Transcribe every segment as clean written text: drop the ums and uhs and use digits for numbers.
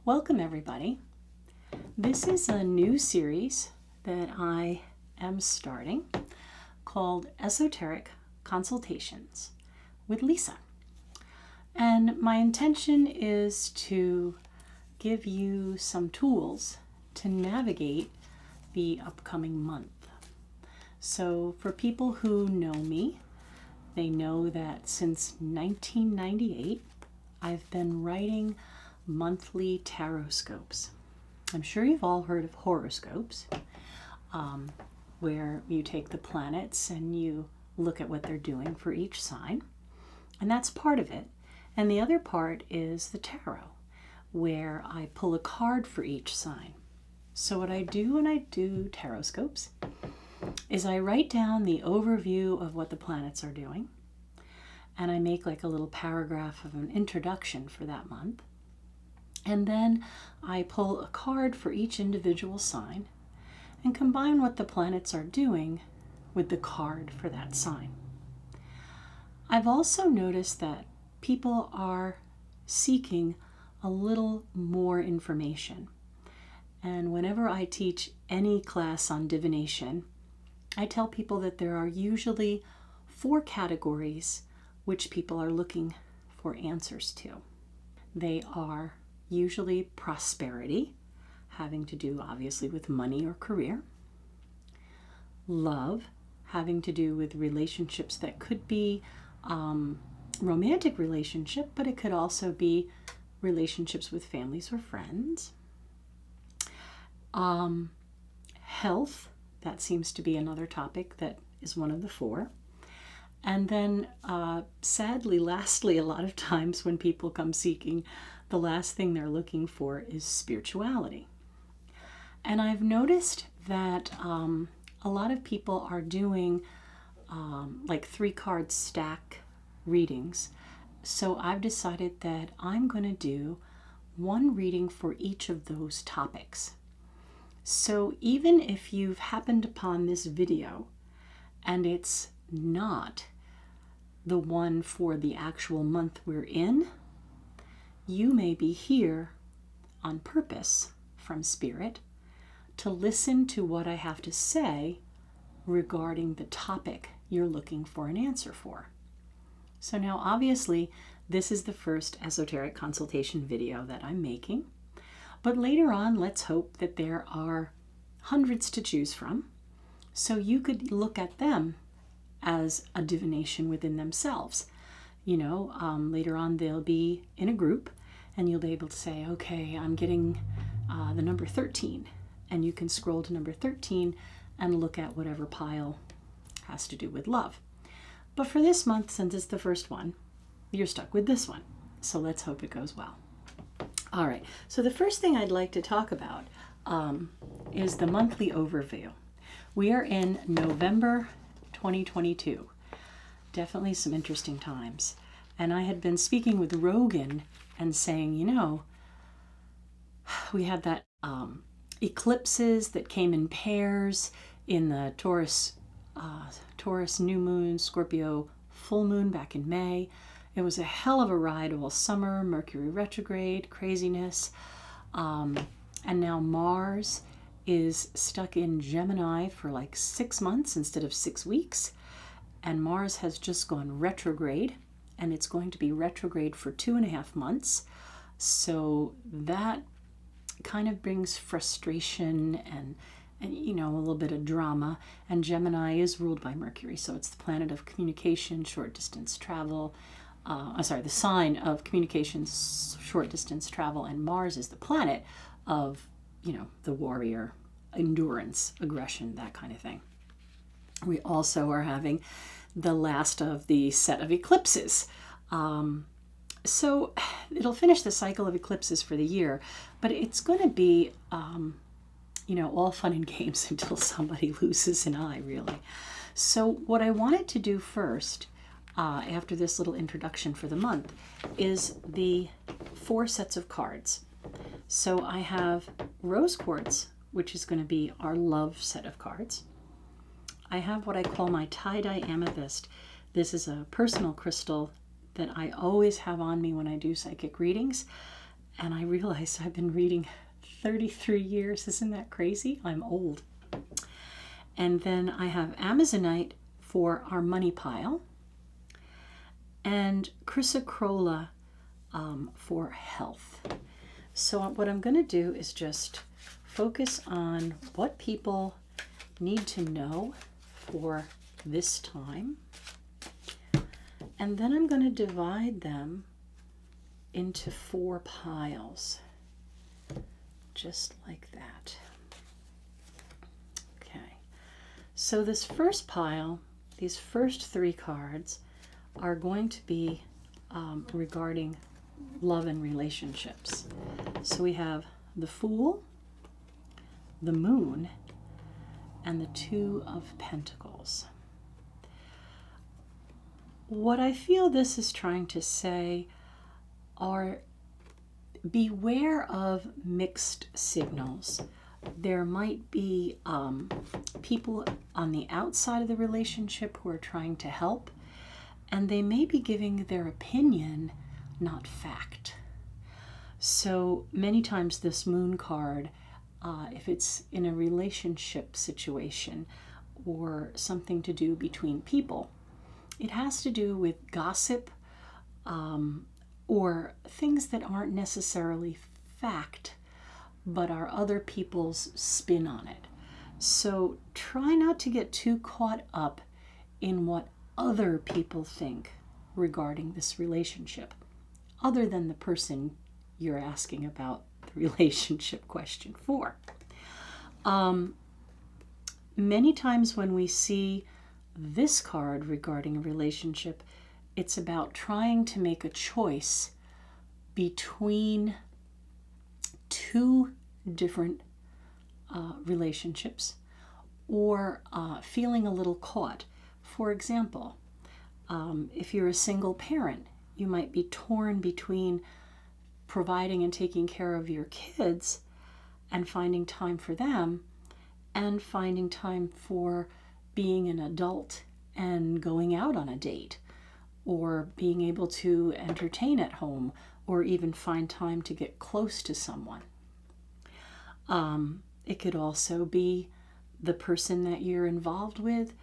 Welcome everybody. This is a new series that I am starting called Esoteric Consultations with Lisa. And my intention is to give you some tools to navigate the upcoming month. So for people who know me, they know that since 1998, I've been writing monthly Tarotscopes. I'm sure you've all heard of horoscopes, where you take the planets and you look at what they're doing for each sign. And that's part of it. And the other part is the tarot, where I pull a card for each sign. So what I do when I do Tarotscopes is I write down the overview of what the planets are doing, and I make like a little paragraph of an introduction for that month. And then I pull a card for each individual sign and combine what the planets are doing with the card for that sign. I've also noticed that people are seeking a little more information. And whenever I teach any class on divination, I tell people that there are usually 4 categories which people are looking for answers to. They are usually prosperity, having to do obviously with money or career. Love, having to do with relationships that could be romantic relationship, but it could also be relationships with families or friends. Health, that seems to be another topic that is one of the 4. And then sadly, lastly, a lot of times when people come seeking, the last thing they're looking for is spirituality. And I've noticed that a lot of people are doing like 3-card stack readings. So I've decided that I'm going to do one reading for each of those topics. So even if you've happened upon this video and it's not the one for the actual month we're in, you may be here on purpose from Spirit to listen to what I have to say regarding the topic you're looking for an answer for. So now obviously this is the first esoteric consultation video that I'm making, but later on let's hope that there are hundreds to choose from, so you could look at them as a divination within themselves. You know, later on they'll be in a group and you'll be able to say, okay, I'm getting the number 13. And you can scroll to number 13 and look at whatever pile has to do with love. But for this month, since it's the first one, you're stuck with this one. So let's hope it goes well. All right, so the first thing I'd like to talk about is the monthly overview. We are in November 2022. Definitely some interesting times. And I had been speaking with Rogan and saying, you know, we had that eclipses that came in pairs in the Taurus new moon, Scorpio full moon back in May. It was a hell of a ride all summer, Mercury retrograde, craziness. And now Mars is stuck in Gemini for like 6 months instead of 6 weeks. And Mars has just gone retrograde, and it's going to be retrograde for 2.5 months. So that kind of brings frustration and you know, a little bit of drama. And Gemini is ruled by Mercury, so it's the planet of communication, short distance travel. The sign of communications, short distance travel, and Mars is the planet of, you know, the warrior, endurance, aggression, that kind of thing. We also are having the last of the set of eclipses. So it'll finish the cycle of eclipses for the year, but it's going to be, you know, all fun and games until somebody loses an eye, really. So what I wanted to do first, after this little introduction for the month, is the 4 sets of cards. So I have rose quartz, which is going to be our love set of cards. I have what I call my tie-dye amethyst. This is a personal crystal that I always have on me when I do psychic readings. And I realized I've been reading 33 years. Isn't that crazy? I'm old. And then I have Amazonite for our money pile, and chrysocolla for health. So what I'm going to do is just focus on what people need to know for this time. And then I'm going to divide them into 4 piles, just like that. Okay, so this first pile, these first 3 cards are going to be regarding love and relationships. So we have the Fool, the Moon, and the 2 of Pentacles. What I feel this is trying to say are beware of mixed signals. There might be people on the outside of the relationship who are trying to help, and they may be giving their opinion, not fact. So many times this Moon card, if it's in a relationship situation or something to do between people, it has to do with gossip or things that aren't necessarily fact, but are other people's spin on it. So try not to get too caught up in what other people think regarding this relationship, other than the person you're asking about the relationship question for. Many times when we see this card regarding a relationship, it's about trying to make a choice between 2 different relationships, or feeling a little caught. For example, if you're a single parent, you might be torn between providing and taking care of your kids and finding time for them, and finding time for being an adult and going out on a date, or being able to entertain at home, or even find time to get close to someone. It could also be the person that you're involved with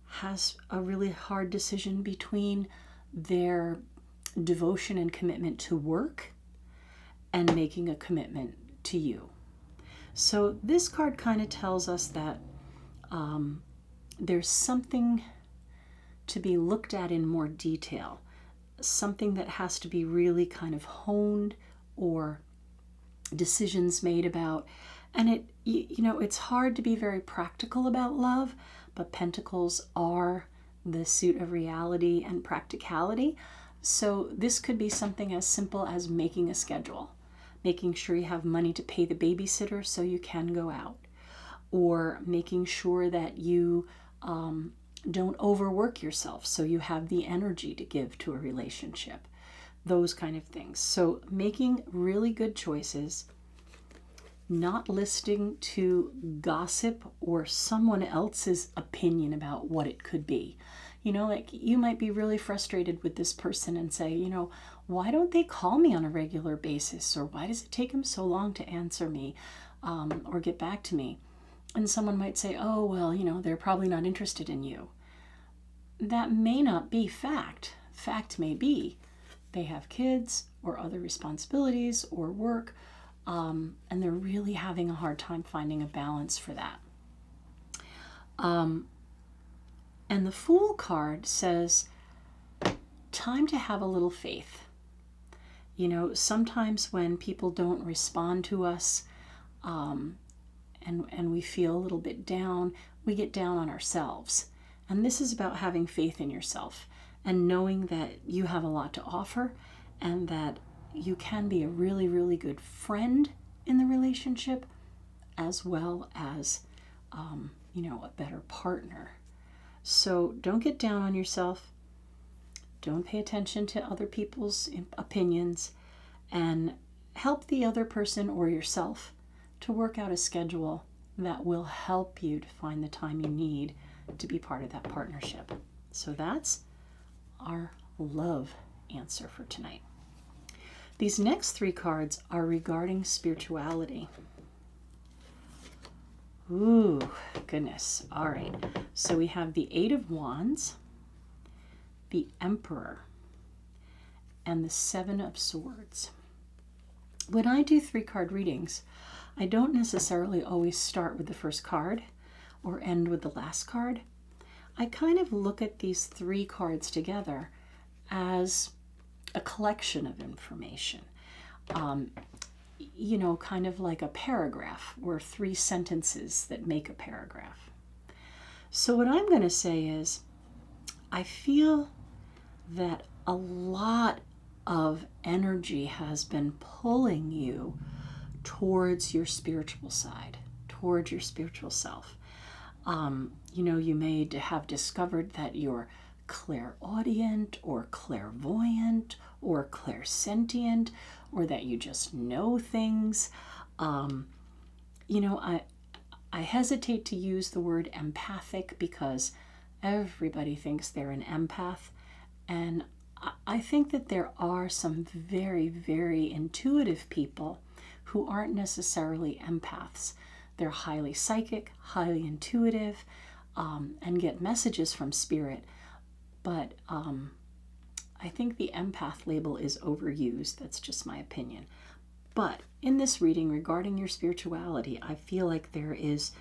has a really hard decision between their devotion and commitment to work and making a commitment to you. So this card kind of tells us that there's something to be looked at in more detail, something that has to be really kind of honed, or decisions made about. And it's hard to be very practical about love, but Pentacles are the suit of reality and practicality. So this could be something as simple as making a schedule, making sure you have money to pay the babysitter so you can go out, or making sure that you don't overwork yourself so you have the energy to give to a relationship, those kind of things. So making really good choices, not listening to gossip or someone else's opinion about what it could be. Like you might be really frustrated with this person and say, why don't they call me on a regular basis? Or why does it take them so long to answer me or get back to me? And someone might say, oh, well, they're probably not interested in you. That may not be fact. Fact may be they have kids or other responsibilities or work, and they're really having a hard time finding a balance for that. And the Fool card says, time to have a little faith. Sometimes when people don't respond to us, and we feel a little bit down, we get down on ourselves. And this is about having faith in yourself and knowing that you have a lot to offer, and that you can be a really, really good friend in the relationship, as well as, a better partner. So don't get down on yourself. Don't pay attention to other people's opinions, and help the other person or yourself to work out a schedule that will help you to find the time you need to be part of that partnership. So that's our love answer for tonight. These next 3 cards are regarding spirituality. Ooh, goodness. All right. So we have the 8 of Wands, the Emperor, and the 7 of Swords. When I do 3-card readings, I don't necessarily always start with the first card or end with the last card. I kind of look at these 3 cards together as a collection of information. You know, kind of like a paragraph or 3 sentences that make a paragraph. So what I'm going to say is, I feel that a lot of energy has been pulling you towards your spiritual side, towards your spiritual self. You know, you may have discovered that you're clairaudient or clairvoyant or clairsentient, or that you just know things. You know, I hesitate to use the word empathic because everybody thinks they're an empath, and I think that there are some very, very intuitive people who aren't necessarily empaths. They're highly psychic, highly intuitive, and get messages from spirit. But I think the empath label is overused. That's just my opinion. But in this reading regarding your spirituality, I feel like there is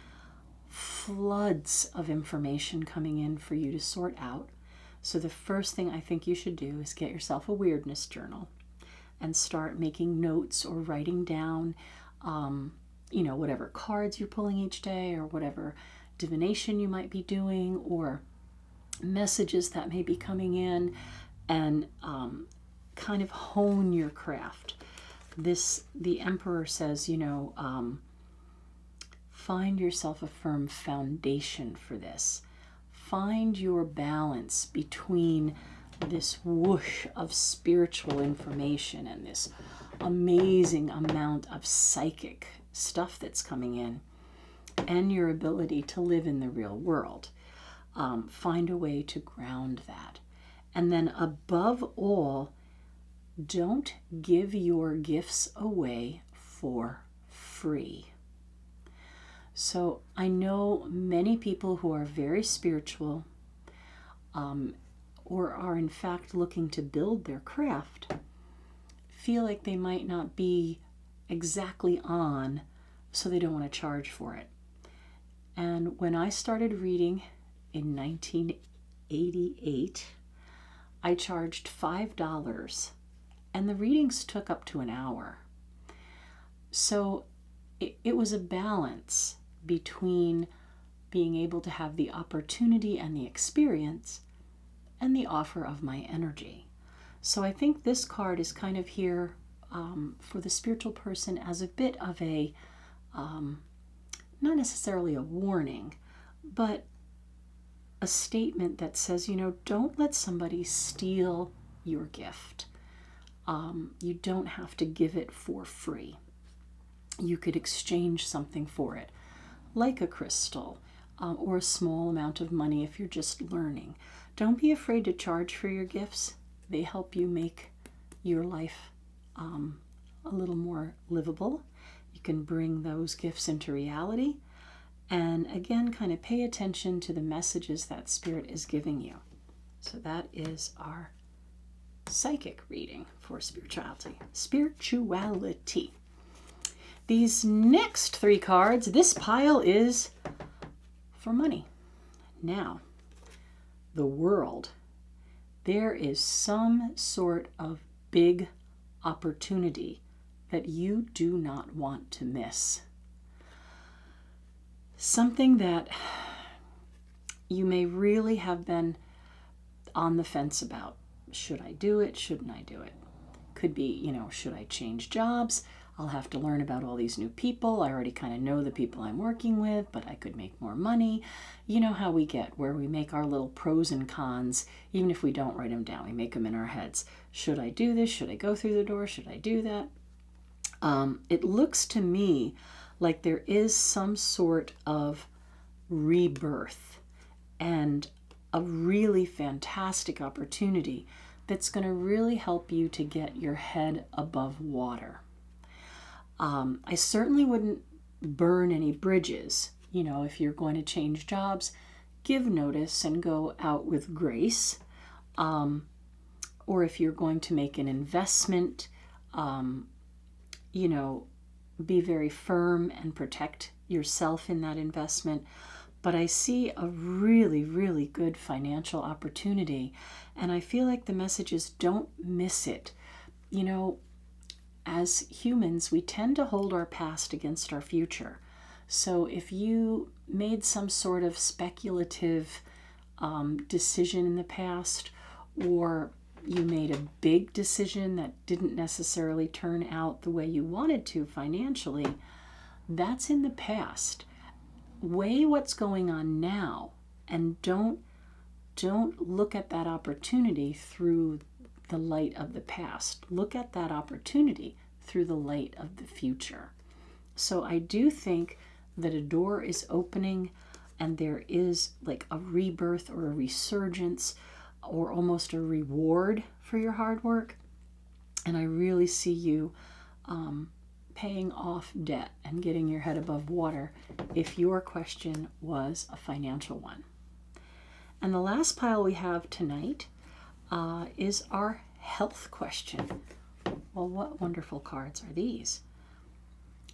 floods of information coming in for you to sort out. So the first thing I think you should do is get yourself a weirdness journal and start making notes or writing down, you know, whatever cards you're pulling each day, or whatever divination you might be doing, or messages that may be coming in, and kind of hone your craft. The Emperor says, you know, find yourself a firm foundation for this. Find your balance between this whoosh of spiritual information and this amazing amount of psychic stuff that's coming in, and your ability to live in the real world. Find a way to ground that. And then above all, don't give your gifts away for free. So I know many people who are very spiritual, or are in fact looking to build their craft, feel like they might not be exactly on, so they don't want to charge for it. And when I started reading in 1988, I charged $5, and the readings took up to an hour. So it was a balance between being able to have the opportunity and the experience and the offer of my energy. So I think this card is kind of here for the spiritual person as a bit of a, not necessarily a warning, but a statement that says, you know, don't let somebody steal your gift. You don't have to give it for free. You could exchange something for it, like a crystal, or a small amount of money if you're just learning. Don't be afraid to charge for your gifts. They help you make your life a little more livable. You can bring those gifts into reality. And again, kind of pay attention to the messages that Spirit is giving you. So that is our psychic reading for spirituality. Spirituality. These next 3 cards, this pile is for money. Now, the world. There is some sort of big opportunity that you do not want to miss. Something that you may really have been on the fence about. Should I do it? Shouldn't I do it? Could be, you know, should I change jobs? I'll have to learn about all these new people. I already kind of know the people I'm working with, but I could make more money. You know how we get, where we make our little pros and cons, even if we don't write them down. We make them in our heads. Should I do this? Should I go through the door? Should I do that? It looks to me like there is some sort of rebirth and a really fantastic opportunity that's going to really help you to get your head above water. I certainly wouldn't burn any bridges. You know, if you're going to change jobs, give notice and go out with grace. Or if you're going to make an investment, you know, be very firm and protect yourself in that investment. But I see a really, really good financial opportunity, and I feel like the message is don't miss it. You know, as humans, we tend to hold our past against our future. So if you made some sort of speculative decision in the past, or you made a big decision that didn't necessarily turn out the way you wanted to financially, that's in the past. Weigh what's going on now, and don't look at that opportunity through the light of the past. Look at that opportunity through the light of the future. So I do think that a door is opening, and there is like a rebirth or a resurgence or almost a reward for your hard work. And I really see you paying off debt and getting your head above water if your question was a financial one. And the last pile we have tonight is our health question. Well, what wonderful cards are these?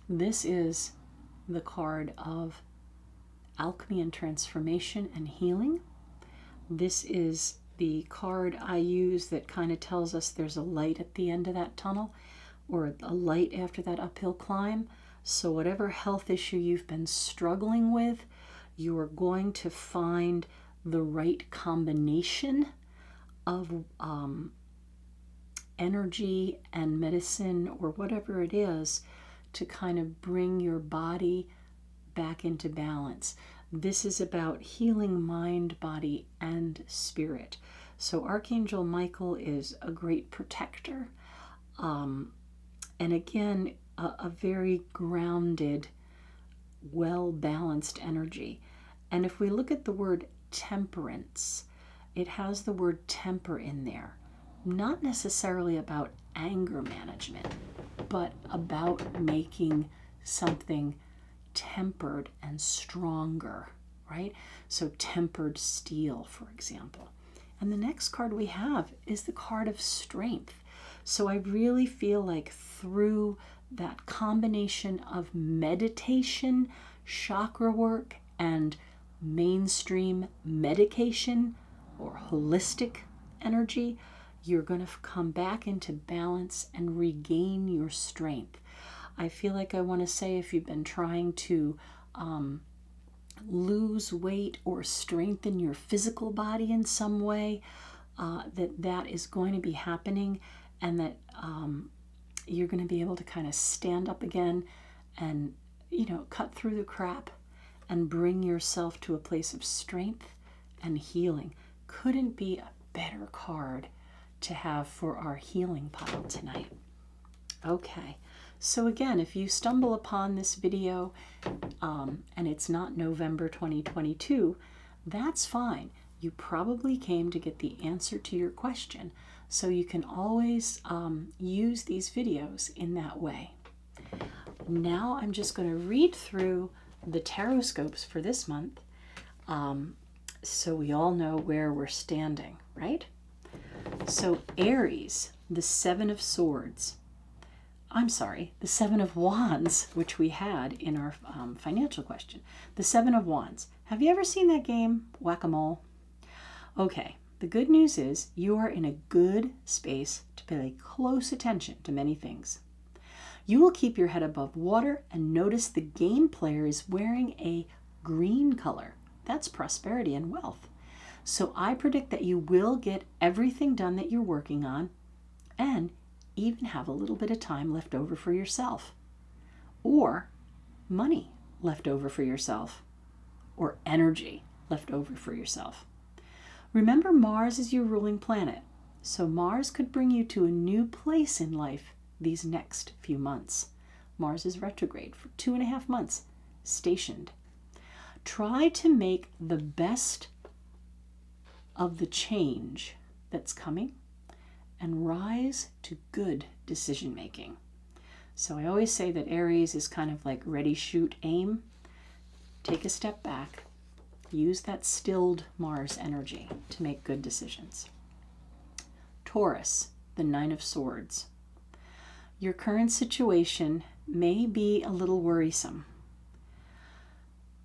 This is the card of alchemy and transformation and healing. This is the card I use that kind of tells us there's a light at the end of that tunnel, or a light after that uphill climb. So whatever health issue you've been struggling with, you are going to find the right combination of energy and medicine, or whatever it is, to kind of bring your body back into balance. This is about healing mind, body, and spirit. So Archangel Michael is a great protector. And again, a very grounded, well-balanced energy. And if we look at the word temperance, it has the word temper in there. Not necessarily about anger management, but about making something tempered and stronger, right? So tempered steel, for example. And the next card we have is the card of strength. So I really feel like through that combination of meditation, chakra work, and mainstream medication or holistic energy, you're going to come back into balance and regain your strength. I feel like I want to say, if you've been trying to lose weight or strengthen your physical body in some way, that is going to be happening, and that you're going to be able to kind of stand up again and, you know, cut through the crap and bring yourself to a place of strength and healing. Couldn't be a better card to have for our healing pile tonight. Okay, so again, if you stumble upon this video and it's not November 2022, that's fine. You probably came to get the answer to your question, so you can always use these videos in that way. Now I'm just going to read through the Tarotscopes for this month, so we all know where we're standing, right? So Aries, the Seven of Swords. I'm sorry, the Seven of Wands, which we had in our financial question. The Seven of Wands. Have you ever seen that game, Whack-A-Mole? Okay, the good news is you are in a good space to pay close attention to many things. You will keep your head above water and notice the game player is wearing a green color. That's prosperity and wealth. So I predict that you will get everything done that you're working on, and even have a little bit of time left over for yourself, or money left over for yourself, or energy left over for yourself. Remember, Mars is your ruling planet, so Mars could bring you to a new place in life these next few months. Mars is retrograde for 2.5 months, stationed. Try to make the best of the change that's coming, and rise to good decision making. So I always say that Aries is kind of like ready, shoot, aim. Take a step back. Use that stilled Mars energy to make good decisions. Taurus, the Nine of Swords. Your current situation may be a little worrisome.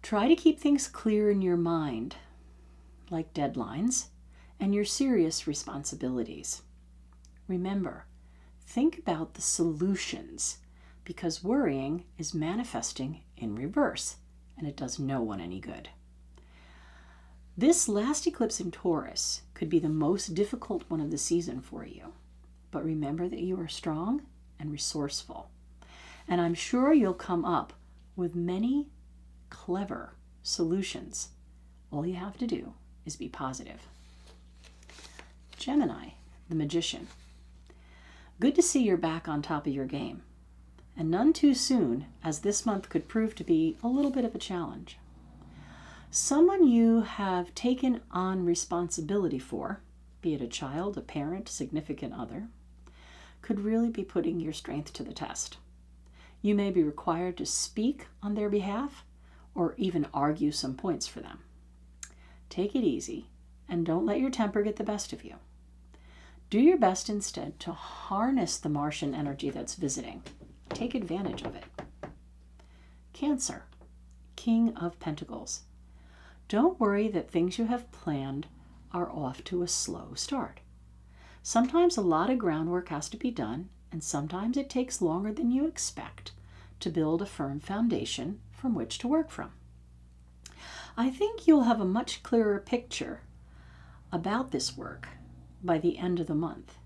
Try to keep things clear in your mind, like deadlines and your serious responsibilities. Remember, think about the solutions, because worrying is manifesting in reverse, and it does no one any good. This last eclipse in Taurus could be the most difficult one of the season for you, but remember that you are strong and resourceful, and I'm sure you'll come up with many clever solutions. All you have to do is be positive. Gemini, the Magician. Good to see you're back on top of your game, and none too soon, as this month could prove to be a little bit of a challenge. Someone you have taken on responsibility for, be it a child, a parent, significant other, could really be putting your strength to the test. You may be required to speak on their behalf or even argue some points for them. Take it easy and don't let your temper get the best of you. Do your best instead to harness the Martian energy that's visiting. Take advantage of it. Cancer, King of Pentacles. Don't worry that things you have planned are off to a slow start. Sometimes a lot of groundwork has to be done, and sometimes it takes longer than you expect to build a firm foundation from which to work from. I think you'll have a much clearer picture about this work by the end of the month,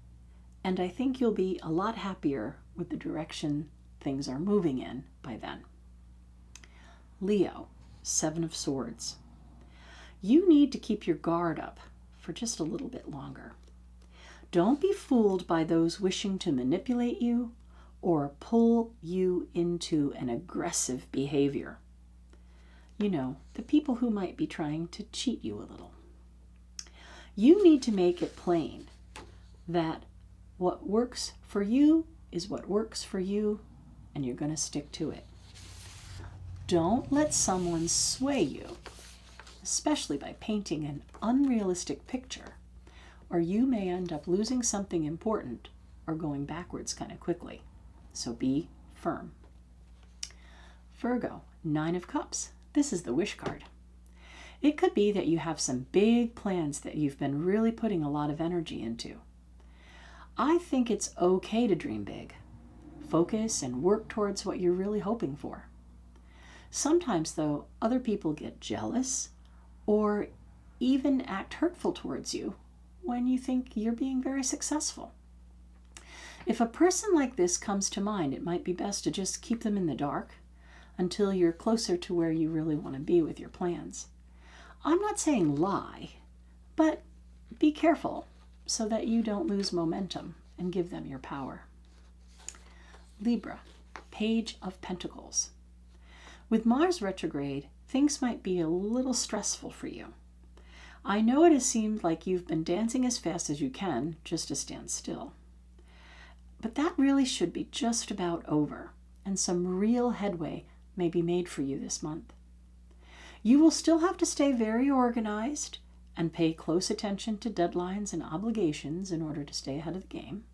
and I think you'll be a lot happier with the direction things are moving in by then. Leo, Seven of Swords. You need to keep your guard up for just a little bit longer. Don't be fooled by those wishing to manipulate you or pull you into an aggressive behavior. You know, the people who might be trying to cheat you a little. You need to make it plain that what works for you is what works for you, and you're going to stick to it. Don't let someone sway you, especially by painting an unrealistic picture, or you may end up losing something important or going backwards kind of quickly. So be firm. Virgo, Nine of Cups. This is the wish card. It could be that you have some big plans that you've been really putting a lot of energy into. I think it's okay to dream big. Focus and work towards what you're really hoping for. Sometimes, though, other people get jealous or even act hurtful towards you when you think you're being very successful. If a person like this comes to mind, it might be best to just keep them in the dark until you're closer to where you really want to be with your plans. I'm not saying lie, but be careful so that you don't lose momentum and give them your power. Libra, Page of Pentacles. With Mars retrograde, things might be a little stressful for you. I know it has seemed like you've been dancing as fast as you can just to stand still. But that really should be just about over, and some real headway may be made for you this month. You will still have to stay very organized and pay close attention to deadlines and obligations in order to stay ahead of the game,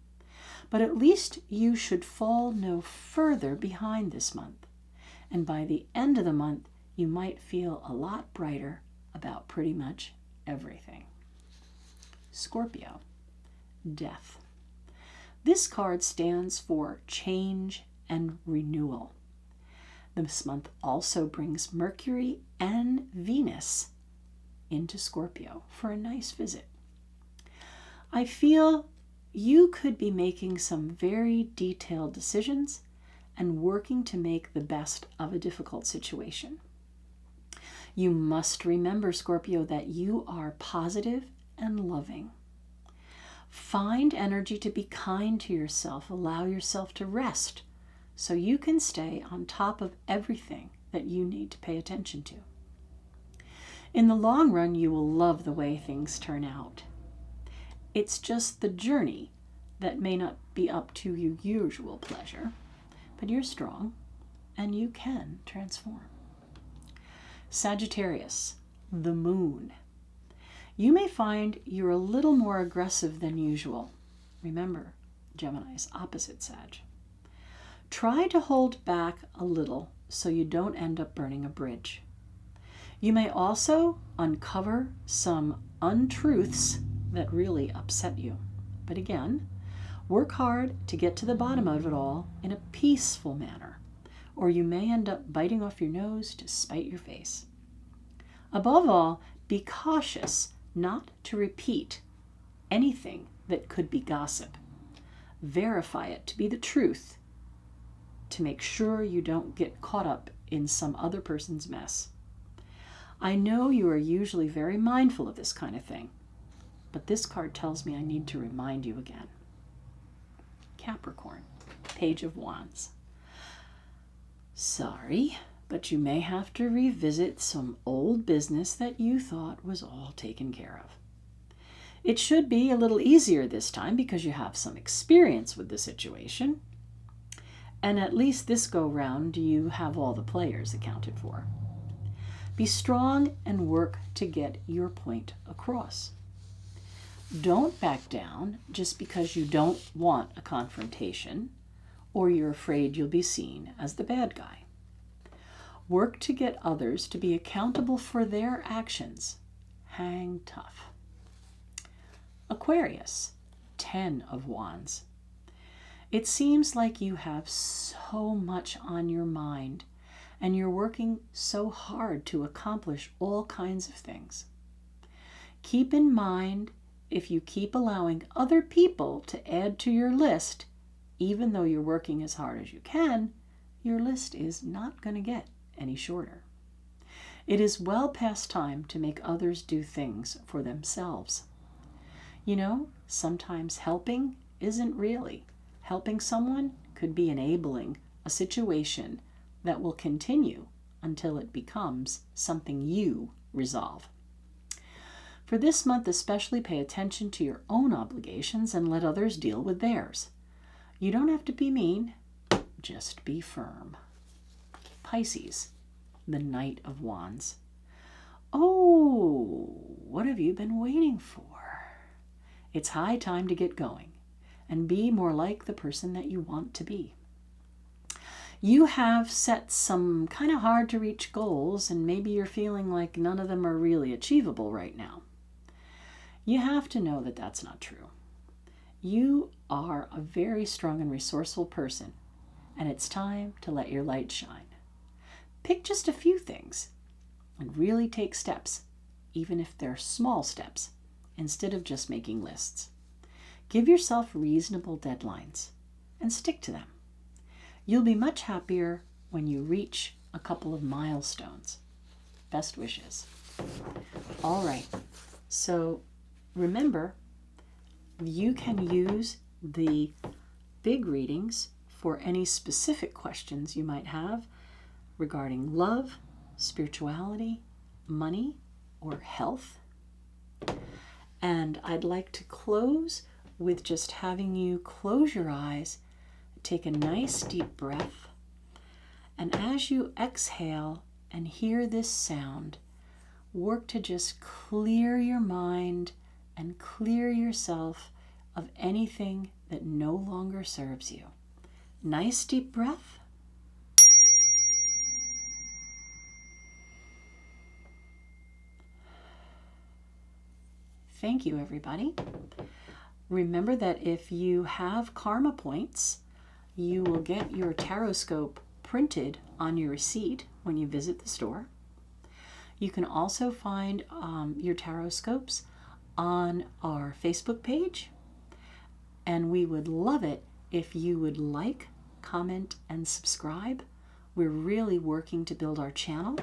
but at least you should fall no further behind this month, and by the end of the month, you might feel a lot brighter about pretty much everything. Scorpio, Death. This card stands for change and renewal. This month also brings Mercury and Venus into Scorpio for a nice visit. I feel you could be making some very detailed decisions and working to make the best of a difficult situation. You must remember, Scorpio, that you are positive and loving. Find energy to be kind to yourself. Allow yourself to rest so you can stay on top of everything that you need to pay attention to. In the long run, you will love the way things turn out. It's just the journey that may not be up to your usual pleasure, but you're strong and you can transform. Sagittarius, the moon. You may find you're a little more aggressive than usual. Remember, Gemini is opposite Sag. Try to hold back a little so you don't end up burning a bridge. You may also uncover some untruths that really upset you. But again, work hard to get to the bottom of it all in a peaceful manner, or you may end up biting off your nose to spite your face. Above all, be cautious not to repeat anything that could be gossip. Verify it to be the truth to make sure you don't get caught up in some other person's mess. I know you are usually very mindful of this kind of thing, but this card tells me I need to remind you again. Capricorn, Page of Wands. Sorry, but you may have to revisit some old business that you thought was all taken care of. It should be a little easier this time because you have some experience with the situation, and at least this go round you have all the players accounted for. Be strong and work to get your point across. Don't back down just because you don't want a confrontation or you're afraid you'll be seen as the bad guy. Work to get others to be accountable for their actions. Hang tough. Aquarius, 10 of Wands. It seems like you have so much on your mind and you're working so hard to accomplish all kinds of things. Keep in mind, if you keep allowing other people to add to your list, even though you're working as hard as you can, your list is not going to get any shorter. It is well past time to make others do things for themselves. You know, sometimes helping isn't really. Helping someone could be enabling a situation that will continue until it becomes something you resolve. For this month, especially pay attention to your own obligations and let others deal with theirs. You don't have to be mean, just be firm. Pisces, the Knight of Wands. Oh, what have you been waiting for? It's high time to get going and be more like the person that you want to be. You have set some kind of hard to reach goals and maybe you're feeling like none of them are really achievable right now. You have to know that that's not true. You are a very strong and resourceful person, and it's time to let your light shine. Pick just a few things and really take steps, even if they're small steps, instead of just making lists. Give yourself reasonable deadlines and stick to them. You'll be much happier when you reach a couple of milestones. Best wishes. All right, so remember, you can use the big readings for any specific questions you might have regarding love, spirituality, money, or health. And I'd like to close with just having you close your eyes, take a nice deep breath, and as you exhale and hear this sound, work to just clear your mind and clear yourself of anything that no longer serves you. Nice deep breath. Thank you, everybody. Remember that if you have karma points, you will get your Tarotscope printed on your receipt when you visit the store. You can also find your Tarotscopes on our Facebook page, and we would love it if you would like, comment, and subscribe. We're really working to build our channel,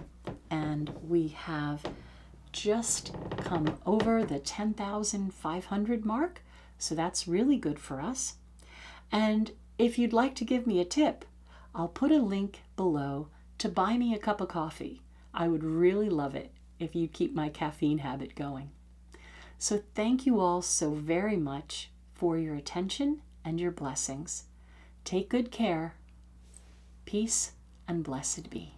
and we have just come over the 10,500 mark, so that's really good for us. And if you'd like to give me a tip, I'll put a link below to buy me a cup of coffee. I would really love it if you keep my caffeine habit going. So thank you all so very much for your attention and your blessings. Take good care. Peace and blessed be.